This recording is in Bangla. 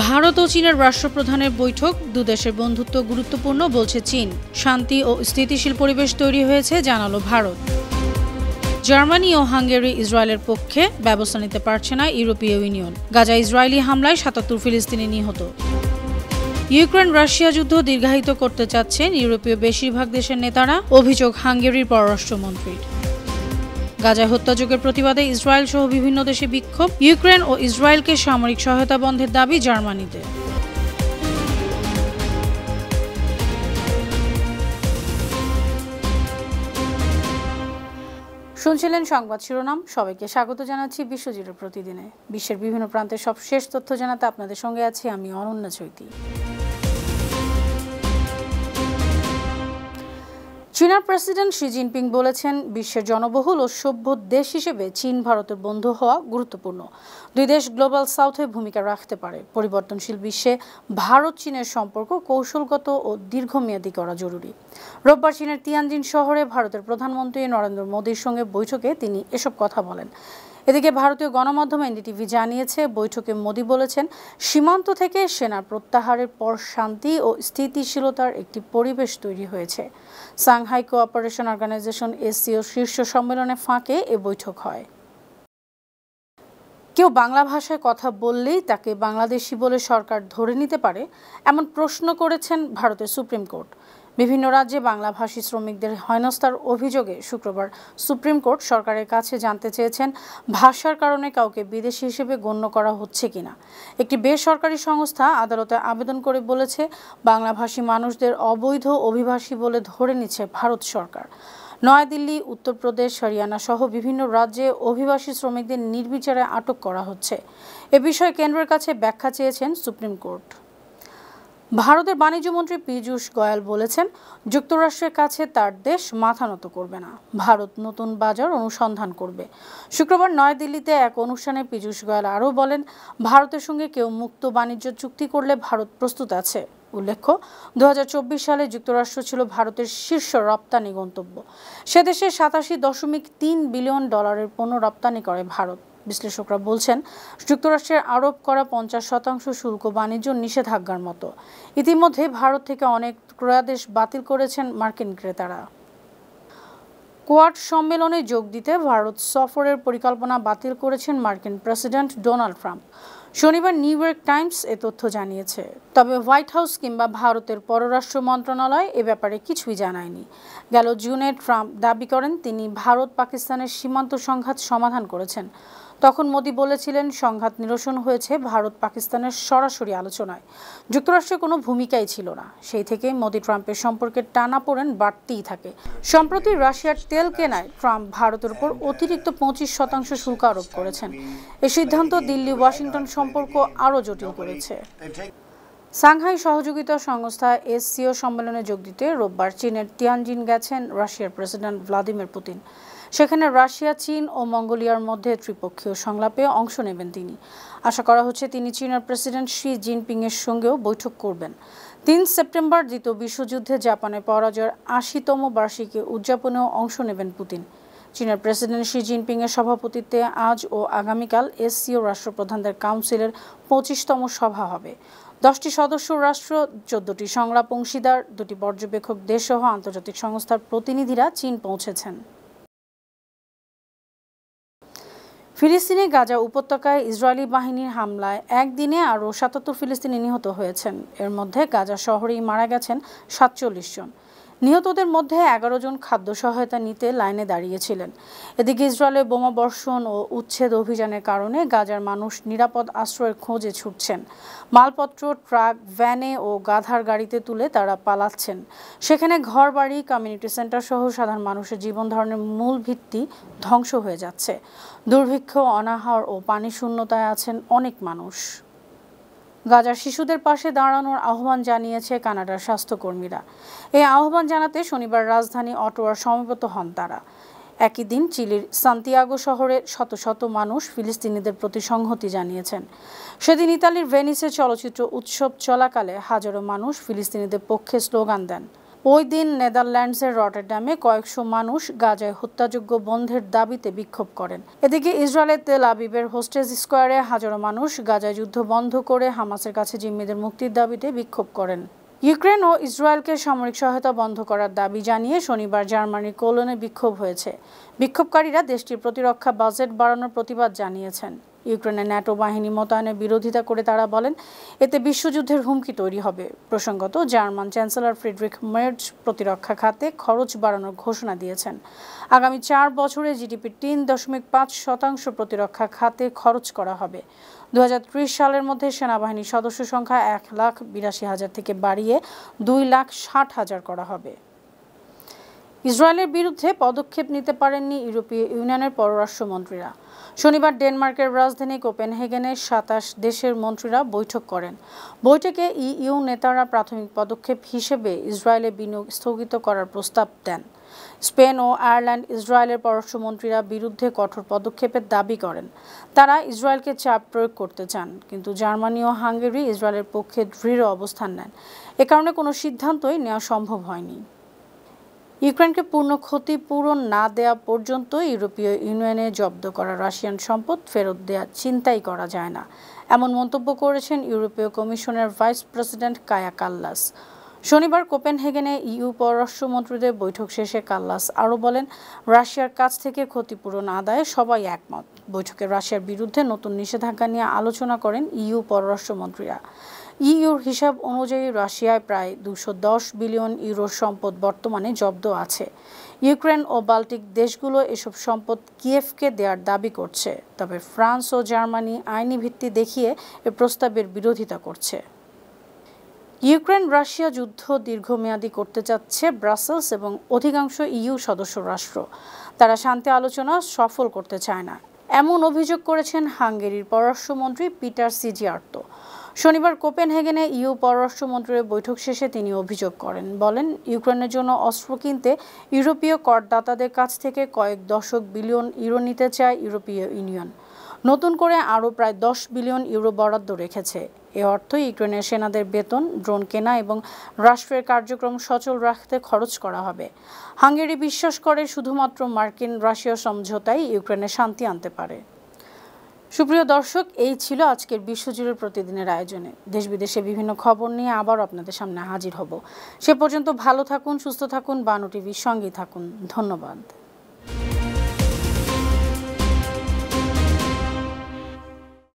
ভারত ও চীনের রাষ্ট্রপ্রধানের বৈঠক, দুদেশের বন্ধুত্ব গুরুত্বপূর্ণ বলছে চীন। শান্তি ও স্থিতিশীল পরিবেশ তৈরি হয়েছে জানালো ভারত। জার্মানি ও হাঙ্গেরি ইসরায়েলের পক্ষে ব্যবস্থা নিতে পারছে না ইউরোপীয় ইউনিয়ন। গাজা ইসরায়েলি হামলায় ৭৭ ফিলিস্তিনি নিহত। ইউক্রেন রাশিয়া যুদ্ধ দীর্ঘায়িত করতে চাচ্ছেন ইউরোপীয় বেশিরভাগ দেশের নেতারা, অভিযোগ হাঙ্গেরির পররাষ্ট্রমন্ত্রীর। গাজায় হত্যাযজ্ঞের প্রতিবাদে ইসরায়েল সহ বিভিন্ন দেশে বিক্ষোভ, ইউক্রেন ও ইসরায়েলকে সামরিক সহায়তা বন্ধের দাবি জার্মানিতে। শুনছিলেন সংবাদ শিরোনাম। সবাইকে স্বাগত জানাচ্ছি বিশ্বজুড়ে প্রতিদিনে। বিশ্বের বিভিন্ন প্রান্তের সব শেষ তথ্য জানাতে আপনাদের সঙ্গে আছি আমি অনন্যা চৈতি। চীনের প্রেসিডেন্ট শি জিনপিং বলেছেন, বিশ্বের জনবহুল ও সভ্য দেশ হিসেবে চীন ভারতের বন্ধু হওয়া গুরুত্বপূর্ণ। দুই দেশ গ্লোবাল সাউথে ভূমিকা রাখতে পারে। পরিবর্তনশীল বিশ্বে ভারত চীনের সম্পর্ক কৌশলগত ও দীর্ঘমেয়াদী করা জরুরি। রোববার চীনের তিয়ানজিন শহরে ভারতের প্রধানমন্ত্রী নরেন্দ্র মোদীর সঙ্গে বৈঠকে তিনি এসব কথা বলেন। এদিকে ভারতীয় গণমাধ্যম এনডিটিভি জানিয়েছে, বৈঠকে মোদী বলেছেন, সীমান্ত থেকে সেনা প্রত্যাহারের পর শান্তি ও স্থিতিশীলতার একটি পরিবেশ তৈরি হয়েছে। সাংহাই কোঅপারেশন অর্গানাইজেশন এসসিও শীর্ষ সম্মেলনের ফাঁকে এ বৈঠক হয়। কেউ বাংলা ভাষায় কথা বললেই তাকে বাংলাদেশি বলে সরকার ধরে নিতে পারে, এমন প্রশ্ন করেছেন ভারতের সুপ্রিম কোর্ট। বিভিন্ন রাজ্যে বাংলাভাষী শ্রমিকদের হেনস্থার অভিযোগে শুক্রবার সুপ্রিম কোর্ট সরকারের কাছে জানতে চেয়েছেন, ভাষার কারণে কাউকে বিদেশি হিসেবে গণ্য করা হচ্ছে কিনা। একটি বেসরকারি সংস্থা আদালতে আবেদন করে বলেছে, বাংলাভাষী মানুষদের অবৈধ অভিবাসী বলে ধরে নিচ্ছে ভারত সরকার। নয়াদিল্লি, উত্তরপ্রদেশ, হরিয়ানা সহ বিভিন্ন রাজ্যে অভিবাসী শ্রমিকদের নির্বিচারে আটক করা হচ্ছে। এ বিষয়ে কেন্দ্রের কাছে ব্যাখ্যা চেয়েছেন সুপ্রিম কোর্ট। ভারতের বাণিজ্যমন্ত্রী পীযূষ গোয়েল বলেছেন, যুক্তরাষ্ট্রের কাছে তার দেশ মাথা নত করবে না, ভারত নতুন বাজার অনুসন্ধান করবে। শুক্রবার নয়াদিল্লিতে এক অনুষ্ঠানে পীযূষ গোয়েল আরও বলেন, ভারতের সঙ্গে কেউ মুক্ত বাণিজ্য চুক্তি করলে ভারত প্রস্তুত আছে। উল্লেখ্য, ২০২৪ সালে যুক্তরাষ্ট্র ছিল ভারতের শীর্ষ রপ্তানি গন্তব্য। সে দেশে ৮৭.৩ বিলিয়ন ডলারের পণ্য রপ্তানি করে ভারত। বিশ্লেষকরা বলছেন, যুক্তরাষ্ট্রের আরোপ করা ৫০% শুল্ক বাণিজ্য নিষেধাজ্ঞার মতো। ইতিমধ্যে ভারত থেকে অনেক ক্রয়াদেশ বাতিল করেছেন মার্কিন ক্রেতারা। কোয়াড সম্মেলনে যোগ দিতে ভারত সফরের পরিকল্পনা বাতিল করেছেন মার্কিন প্রেসিডেন্ট ডোনাল্ড ট্রাম্প। শনিবার নিউ ইয়র্ক টাইমস এ তথ্য জানিয়েছে। তবে হোয়াইট হাউস কিংবা ভারতের পররাষ্ট্র মন্ত্রণালয় এ ব্যাপারে কিছুই জানায়নি। গেল জুনে ট্রাম্প দাবি করেন, তিনি ভারত পাকিস্তানের সীমান্ত সংঘাত সমাধান করেছেন। তখন মোদী বলেছিলেন, সংঘাত নিরসন হয়েছে ভারত পাকিস্তানের সরাসরি আলোচনায়, যুক্তরাষ্ট্রের কোনো ভূমিকাই ছিল না। সেই থেকে মোদী ট্রাম্পের সম্পর্কের টানাপোড়েন বাড়তেই থাকে। সম্প্রতি রাশিয়ার তেল কেনায় ট্রাম্প ভারতের উপর অতিরিক্ত ২৫% শুল্ক আরোপ করেছেন। এই সিদ্ধান্ত দিল্লি ওয়াশিংটন সম্পর্ক আরও জটিল করেছে। সাংহাই সহযোগিতা সংস্থা এসসিও সম্মেলনে যোগ দিতে রোববার চীনের তিয়ানজিন গেছেন রাশিয়ার প্রেসিডেন্ট ভ্লাদিমির পুতিন। সেখানে রাশিয়া, চীন ও মঙ্গোলিয়ার মধ্যে ত্রিপক্ষীয় সংলাপে অংশ নেবেন তিনি। আশা করা হচ্ছে তিনি চীনের প্রেসিডেন্ট শি জিনপিংয়ের সঙ্গেও বৈঠক করবেন। ৩ সেপ্টেম্বর দ্বিতীয় বিশ্বযুদ্ধে জাপানের পরাজয়ের ৮০তম বার্ষিকী উদযাপনেও অংশ নেবেন পুতিন। চীনের প্রেসিডেন্ট শি জিনপিংয়ের সভাপতিত্বে আজ ও আগামীকাল এসসিও রাষ্ট্রপ্রধানদের কাউন্সিলের ২৫তম সভা হবে। ১০টি সদস্য রাষ্ট্র, ১৪টি সংলাপ অংশীদার, ২টি পর্যবেক্ষক দেশসহ আন্তর্জাতিক সংস্থার প্রতিনিধিরা চীন পৌঁছেছেন। ফিলিস্তিনে গাজা উপত্যকায় ইসরায়েলি বাহিনীর হামলায় একদিনে আরও ৭৭ ফিলিস্তিনি নিহত হয়েছেন। এর মধ্যে গাজা শহরেই মারা গেছেন ৪৭ জন। নিহতদের মধ্যে ১১ জন খাদ্য সহায়তা নিতে লাইনে দাঁড়িয়েছিলেন। এদিকে ইসরায়েলের বোমাবর্ষণ ও উচ্ছেদ অভিযানের কারণে গাজার মানুষ নিরাপদ আশ্রয়ের খোঁজে ছুটছেন। মালপত্র ট্রাক, ভ্যানে ও গাধার গাড়িতে তুলে তারা পালাচ্ছেন। সেখানে ঘরবাড়ি, কমিউনিটি সেন্টার সহ সাধারণ মানুষের জীবন ধারণের মূল ভিত্তি ধ্বংস হয়ে যাচ্ছে। দুর্ভিক্ষ, অনাহার ও পানি শূন্যতায় আছেন অনেক মানুষ। গাজার শিশুদের পাশে দাঁড়ানোর আহ্বান জানিয়েছে কানাডার স্বাস্থ্যকর্মীরা। এই আহ্বান জানাতে শনিবার রাজধানী অটোয়ার সমবেত হন তারা। একই দিন চিলির সান্তিয়াগো শহরে শত শত মানুষ ফিলিস্তিনিদের প্রতি সংহতি জানিয়েছেন। সেদিন ইতালির ভেনিসে চলচ্চিত্র উৎসব চলাকালে হাজারো মানুষ ফিলিস্তিনিদের পক্ষে স্লোগান দেন। ওই দিন নেদারল্যান্ডসের রটারডামে কয়েকশো মানুষ গাজায় হত্যাযোগ্য বন্ধের দাবিতে বিক্ষোভ করেন। এদিকে ইসরায়েলের তেল আবিবের হোস্টেজ স্কোয়ারে হাজারো মানুষ গাজায় যুদ্ধ বন্ধ করে হামাসের কাছে জিম্মিদের মুক্তির দাবিতে বিক্ষোভ করেন। ইউক্রেন ও ইসরায়েলকে সামরিক সহায়তা বন্ধ করার দাবি জানিয়ে শনিবার জার্মানির কোলনে বিক্ষোভ হয়েছে। বিক্ষোভকারীরা দেশটির প্রতিরক্ষা বাজেট বাড়ানোর প্রতিবাদ জানিয়েছেন। ইউক্রেনের ন্যাটো বাহিনী মোতায়েনের বিরোধিতা করে তারা বলেন, এতে বিশ্বযুদ্ধের হুমকি তৈরি হবে। প্রসঙ্গত, জার্মান চ্যান্সেলর ফ্রিডরিখ মের্জ প্রতিরক্ষা খাতে খরচ বাড়ানোর ঘোষণা দিয়েছেন। আগামী 4 বছরে জিডিপির 3.5% প্রতিরক্ষা খাতে খরচ করা হবে। 2030 সালের মধ্যে সেনাবাহিনীর সদস্য সংখ্যা 1,82,000 থেকে বাড়িয়ে 2,60,000 করা হবে। ইসরায়েলের বিরুদ্ধে পদক্ষেপ নিতে পারেননি ইউরোপীয় ইউনিয়নের পররাষ্ট্রমন্ত্রীরা। শনিবার ডেনমার্কের রাজধানী কোপেনহেগেনে 27 দেশের মন্ত্রীরা বৈঠক করেন। বৈঠকে ইইউ নেতারা প্রাথমিক পদক্ষেপ হিসেবে ইসরায়েলে বিনিয়োগ স্থগিত করার প্রস্তাব দেন। স্পেন ও আয়ারল্যান্ড ইসরায়েলের পররাষ্ট্রমন্ত্রীরা বিরুদ্ধে কঠোর পদক্ষেপের দাবি করেন। তারা ইসরায়েলকে চাপ প্রয়োগ করতে চান, কিন্তু জার্মানি ও হাঙ্গেরি ইসরায়েলের পক্ষে দৃঢ় অবস্থান নেন। এ কারণে কোনো সিদ্ধান্তই নেওয়া সম্ভব হয়নি। ইউক্রেনকে পূর্ণ ক্ষতিপূরণ না দেওয়া পর্যন্ত ইউরোপীয় ইউনিয়নে জব্দ করা রাশিয়ান সম্পদ ফেরত দেওয়া চিন্তাই করা যায় না, এমন মন্তব্য করেছেন ইউরোপীয় কমিশনের ভাইস প্রেসিডেন্ট কায়া কাল্লাস। শনিবার কোপেনহেগেনে ইইউ পররাষ্ট্রমন্ত্রীদের বৈঠক শেষে কাল্লাস আরও বলেন, রাশিয়ার কাছ থেকে ক্ষতিপূরণ আদায়ে সবাই একমত। বৈঠকে রাশিয়ার বিরুদ্ধে নতুন নিষেধাজ্ঞা নিয়ে আলোচনা করেন ইইউ পররাষ্ট্রমন্ত্রীরা। ইইউর হিসাব অনুযায়ী রাশিয়ায় প্রায় 210 বিলিয়ন ইউরোর সম্পদ বর্তমানে জব্দ আছে। ইউক্রেন ও বাল্টিক দেশগুলো এসব সম্পদ কিয়েভকে দেওয়ার দাবি করছে, তবে ফ্রান্স ও জার্মানি আইনি ভিত্তি দেখিয়ে এ প্রস্তাবের বিরোধিতা করছে। ইউক্রেন রাশিয়া যুদ্ধ দীর্ঘমেয়াদী করতে চাচ্ছে ব্রাসেলস এবং অধিকাংশ ইইউ সদস্য রাষ্ট্র। তারা শান্তি আলোচনা সফল করতে চায় না, এমন অভিযোগ করেছেন হাঙ্গেরির পররাষ্ট্রমন্ত্রী পিটার সিজিয়ার্তো। শনিবার কোপেনহেগেনে ইইউ পররাষ্ট্রমন্ত্রীর বৈঠক শেষে তিনি অভিযোগ করেন, বলেন, ইউক্রেনের জন্য অস্ত্র কিনতে ইউরোপীয় করদাতাদের কাছ থেকে কয়েক দশক বিলিয়ন ইউরো নিতে চায় ইউরোপীয় ইউনিয়ন। নতুন করে আরও প্রায় 10 বিলিয়ন ইউরো বরাদ্দ রেখেছে। এ অর্থ ইউক্রেনের সেনাদের বেতন, ড্রোন কেনা এবং রাষ্ট্রের কার্যক্রম সচল রাখতে খরচ করা হবে। হাঙ্গেরি বিশ্বাস করে শুধুমাত্র মার্কিন রাশিয়া সমঝোতাই ইউক্রেনে শান্তি আনতে পারে। সুপ্রিয় দর্শক, এই ছিল আজকের বিশ্বজুড়ে প্রতিদিনের আয়োজনে। দেশ বিদেশে বিভিন্ন খবর নিয়ে আবার আপনাদের সামনে হাজির হব। সে পর্যন্ত ভালো থাকুন, সুস্থ থাকুন, বানু টিভির সঙ্গেই থাকুন। ধন্যবাদ।